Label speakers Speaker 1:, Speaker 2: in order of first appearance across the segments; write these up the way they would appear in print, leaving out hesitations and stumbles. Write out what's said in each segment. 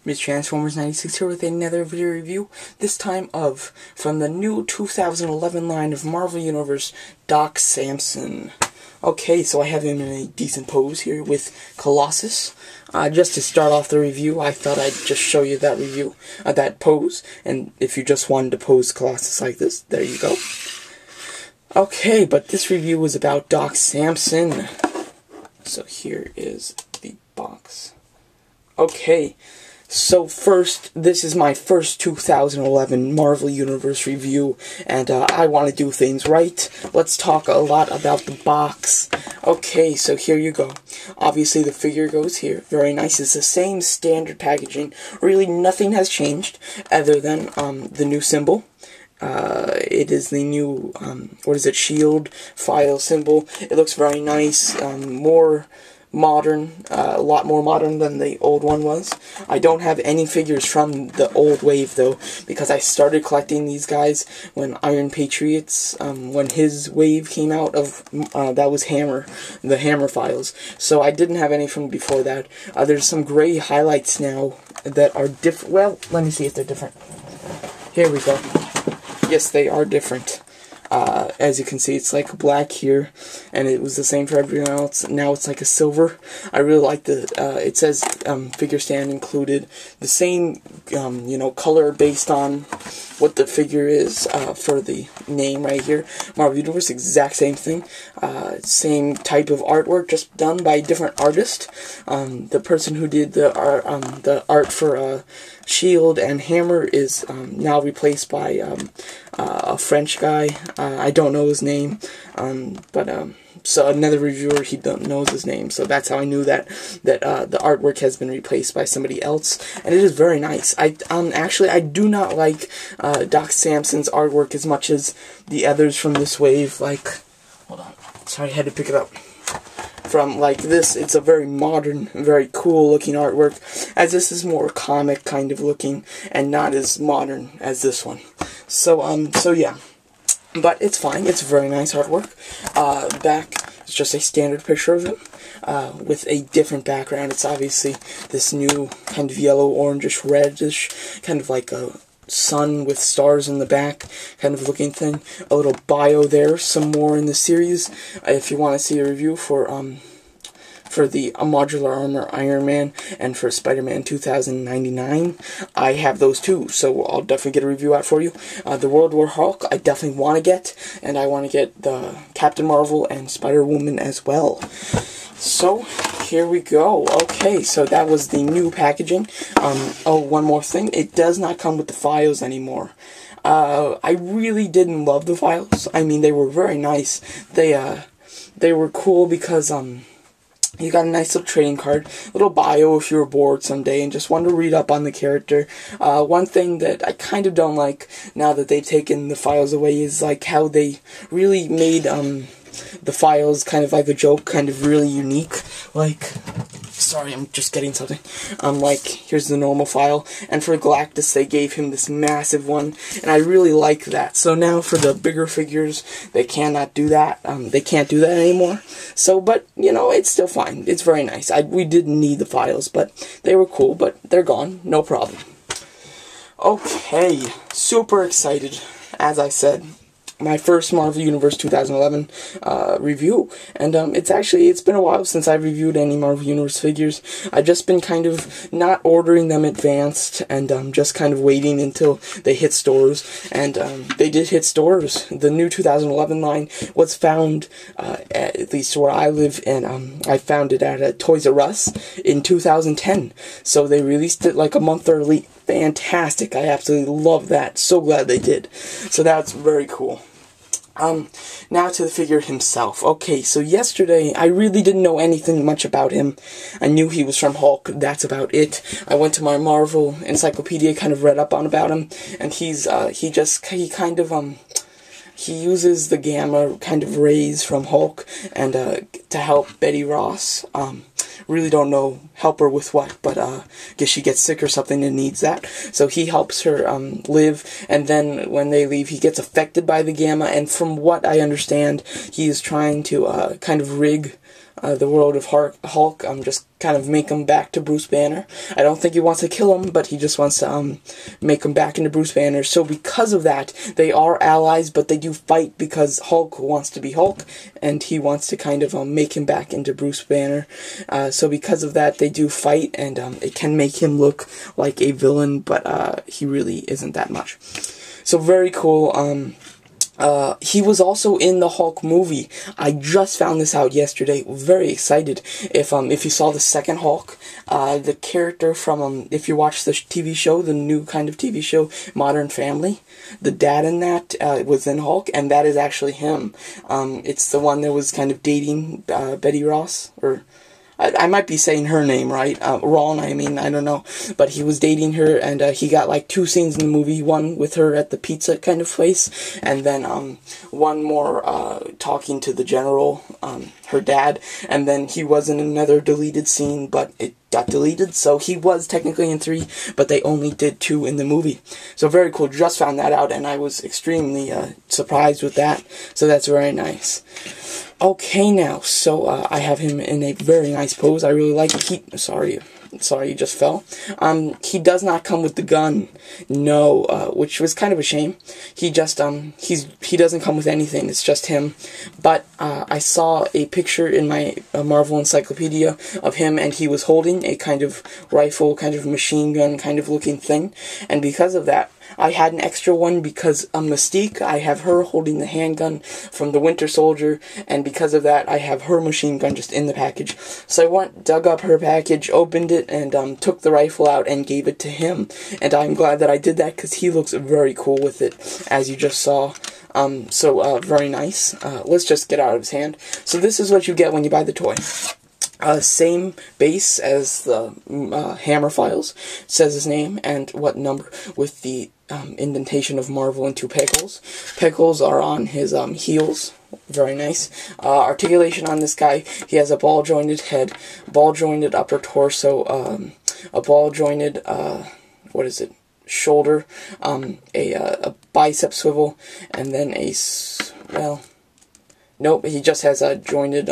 Speaker 1: Miss Transformers 96 here with another video review, this time from the new 2011 line of Marvel Universe, Doc Samson. Okay, so I have him in a decent pose here with Colossus. Just to start off the review, I thought I'd just show you that that pose, and if you just wanted to pose Colossus like this, there you go. Okay, but this review was about Doc Samson. So here is the box. Okay. So first, this is my first 2011 Marvel Universe review, and I want to do things right. Let's talk a lot about the box. Okay, so here you go. Obviously, the figure goes here. Very nice. It's the same standard packaging. Really, nothing has changed other than the new symbol. It is the new, shield file symbol. It looks very nice, more modern, a lot more modern than the old one was. I don't have any figures from the old wave though, because I started collecting these guys when Iron Patriots, when his wave came out of, that was Hammer, the Hammer files. So I didn't have any from before that. There's some gray highlights now that are different. Well, let me see if they're different. Here we go. Yes, they are different. As you can see, it's like black here, and it was the same for everyone else. Now it's like a silver. I really like the, it says figure stand included. The same, color based on what the figure is for the name right here. Marvel Universe, exact same thing. Same type of artwork, just done by a different artist. The person who did the art for Shield and Hammer is now replaced by a French guy. I don't know his name, so another reviewer, he knows his name, so that's how I knew that the artwork has been replaced by somebody else, and it is very nice. Actually, I do not like Doc Samson's artwork as much as the others from this wave. Like, hold on, sorry, I had to pick it up. From like this, it's a very modern, very cool looking artwork, as this is more comic kind of looking and not as modern as this one. So yeah, but it's fine. It's very nice artwork. Back is just a standard picture of him with a different background. It's obviously this new kind of yellow, orangish, reddish, kind of like a sun with stars in the back kind of looking thing. A little bio there, some more in the series. If you want to see a review for the Modular Armor Iron Man and for Spider-Man 2099, I have those too, so I'll definitely get a review out for you. The World War Hulk I definitely want to get, and I want to get the Captain Marvel and Spider-Woman as well. So, here we go. Okay, so that was the new packaging. Oh, one more thing. It does not come with the files anymore. I really didn't love the files. I mean, they were very nice. They were cool because, you got a nice little trading card, little bio if you were bored someday and just wanted to read up on the character. One thing that I kind of don't like now that they've taken the files away is like how they really made, the files kind of like a joke, kind of really unique. Like, sorry, I'm just getting something. Like, here's the normal file, and for Galactus they gave him this massive one, and I really like that. So now for the bigger figures, they cannot do that. They can't do that anymore. So, but, it's still fine. It's very nice. We didn't need the files, but they were cool, but they're gone. No problem. Okay, super excited, as I said. My first Marvel Universe 2011 review, and it's been a while since I've reviewed any Marvel Universe figures. I've just been kind of not ordering them advanced, and just kind of waiting until they hit stores, and they did hit stores. The new 2011 line was found, at least where I live, and I found it at Toys R Us in 2010, so they released it like a month early. Fantastic. I absolutely love that. So glad they did. So that's very cool. Now to the figure himself. Okay, so yesterday, I really didn't know anything much about him. I knew he was from Hulk, that's about it. I went to my Marvel encyclopedia, kind of read up on about him, and he uses the gamma kind of rays from Hulk, and to help Betty Ross. Really don't know, help her with what, but guess she gets sick or something and needs that. So he helps her live, and then when they leave, he gets affected by the gamma, and from what I understand, he is trying to kind of rig the world of Hulk, just kind of make him back to Bruce Banner. I don't think he wants to kill him, but he just wants to make him back into Bruce Banner. So because of that, they are allies, but they do fight because Hulk wants to be Hulk, and he wants to kind of make him back into Bruce Banner. So because of that, they do fight, and it can make him look like a villain, but he really isn't that much. So very cool. He was also in the Hulk movie. I just found this out yesterday. Very excited. If you saw the second Hulk, the character from if you watch the TV show, the new kind of TV show, Modern Family, the dad in that was in Hulk, and that is actually him. It's the one that was kind of dating Betty Ross, or I might be saying her name right, wrong, I mean, I don't know, but he was dating her, and he got like 2 scenes in the movie, one with her at the pizza kind of place, and then one more talking to the general, her dad, and then he was in another deleted scene, but it got deleted, so he was technically in 3, but they only did 2 in the movie. So very cool, just found that out, and I was extremely surprised with that, so that's very nice. Okay, now, so I have him in a very nice pose. I really like it. Sorry, he just fell. He does not come with the gun, no, which was kind of a shame. He just, he doesn't come with anything, it's just him. But, I saw a picture in my Marvel Encyclopedia of him, and he was holding a kind of rifle, kind of machine gun kind of looking thing, and because of that, I had an extra one because Mystique, I have her holding the handgun from the Winter Soldier, and because of that, I have her machine gun just in the package. So I dug up her package, opened it, and took the rifle out and gave it to him. And I'm glad that I did that because he looks very cool with it, as you just saw. Very nice. Let's just get out of his hand. So this is what you get when you buy the toy. Same base as the Hammer files. It says his name and what number with the indentation of Marvel and 2 pegholes. Pegholes are on his heels. Very nice. Articulation on this guy. He has a ball-jointed head, ball-jointed upper torso, a ball-jointed, shoulder, a bicep swivel, and then nope, he just has a jointed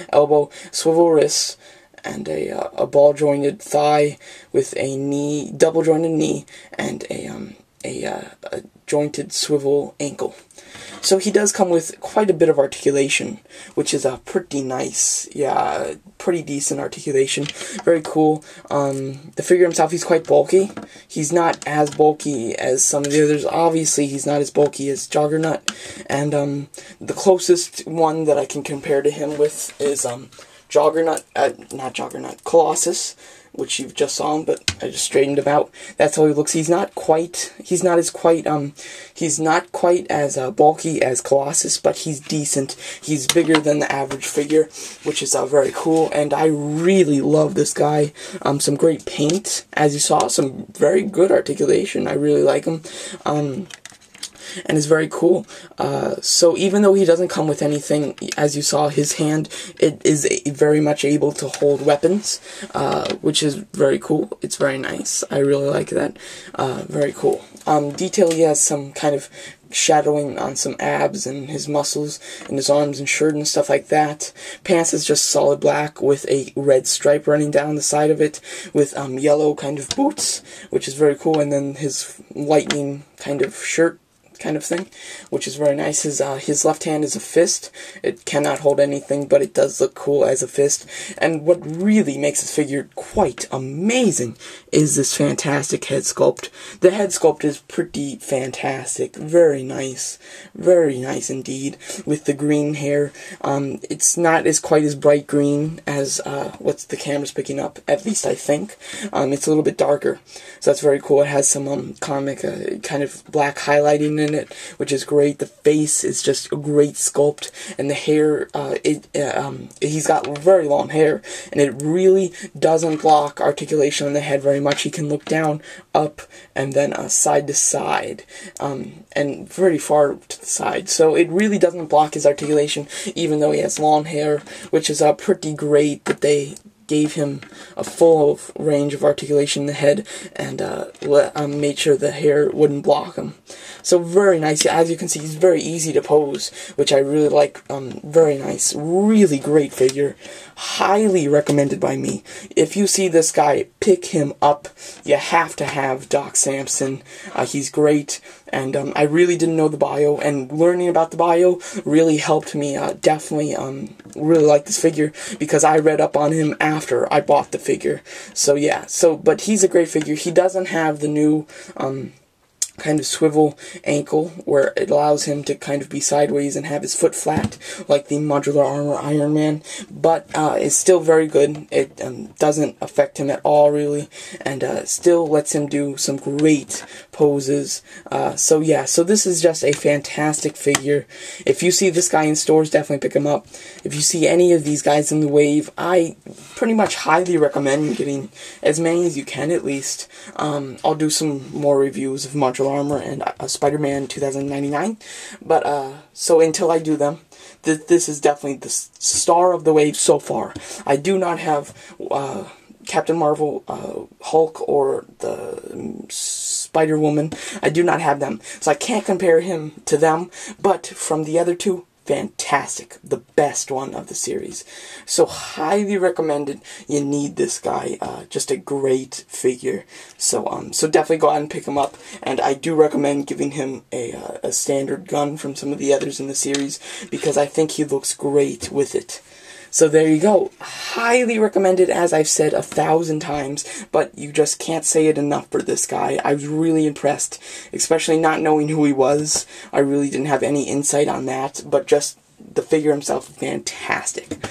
Speaker 1: elbow, swivel wrist, and a ball-jointed thigh with a knee, double-jointed knee, and a jointed swivel ankle. So he does come with quite a bit of articulation, which is pretty nice. Yeah, pretty decent articulation. Very cool. The figure himself, he's quite bulky. He's not as bulky as some of the others. Obviously, he's not as bulky as Juggernaut. And the closest one that I can compare to him with is Colossus, which you've just saw him, but I just straightened him out. That's how he looks. He's not quite as bulky as Colossus, but he's decent. He's bigger than the average figure, which is very cool, and I really love this guy. Some great paint, as you saw, some very good articulation. I really like him. And it's very cool. So even though he doesn't come with anything, as you saw, his hand, it is very much able to hold weapons, which is very cool. It's very nice. I really like that. Very cool. Detail, he has some kind of shadowing on some abs and his muscles and his arms and shirt and stuff like that. Pants is just solid black with a red stripe running down the side of it with yellow kind of boots, which is very cool. And then his lightning kind of shirt kind of thing, which is very nice. His left hand is a fist. It cannot hold anything, but it does look cool as a fist. And what really makes this figure quite amazing is this fantastic head sculpt. The head sculpt is pretty fantastic. Very nice indeed. With the green hair, it's not quite as bright green as what the camera's picking up. At least I think. It's a little bit darker, so that's very cool. It has some comic kind of black highlighting in it, which is great. The face is just a great sculpt, and the hair, he's got very long hair, and it really doesn't block articulation on the head very much. He can look down, up, and then side to side, and very far to the side, so it really doesn't block his articulation, even though he has long hair, which is pretty great that they gave him a full range of articulation in the head, and made sure the hair wouldn't block him. So very nice. As you can see, he's very easy to pose, which I really like. Very nice. Really great figure. Highly recommended by me. If you see this guy, pick him up. You have to have Doc Samson. He's great, and I really didn't know the bio, and learning about the bio really helped me. Definitely really like this figure, because I read up on him after I bought the figure. So yeah, but he's a great figure. He doesn't have the new kind of swivel ankle where it allows him to kind of be sideways and have his foot flat like the modular armor Iron Man, but it's still very good. It doesn't affect him at all really, and still lets him do some great poses. So yeah, so this is just a fantastic figure. If you see this guy in stores, definitely pick him up. If you see any of these guys in the wave, I pretty much highly recommend getting as many as you can at least. I'll do some more reviews of modular armor and Spider-Man 2099, but so until I do them, this is definitely the star of the wave so far. I do not have Captain Marvel, Hulk, or the Spider-Woman. I do not have them, so I can't compare him to them, but from the other two, fantastic, the best one of the series. So highly recommended. You need this guy. Just a great figure. So so definitely go out and pick him up. And I do recommend giving him a standard gun from some of the others in the series, because I think he looks great with it. So there you go. Highly recommended, as I've said 1,000 times, but you just can't say it enough for this guy. I was really impressed, especially not knowing who he was. I really didn't have any insight on that, but just the figure himself, fantastic.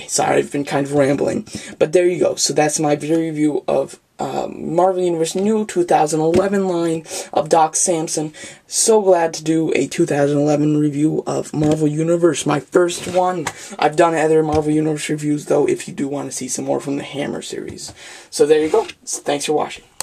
Speaker 1: Sorry, I've been kind of rambling, but there you go. So that's my video review of Marvel Universe new 2011 line of Doc Samson. So glad to do a 2011 review of Marvel Universe, my first one. I've done other Marvel Universe reviews though, if you do want to see some more from the Hammer series. So there you go. Thanks for watching.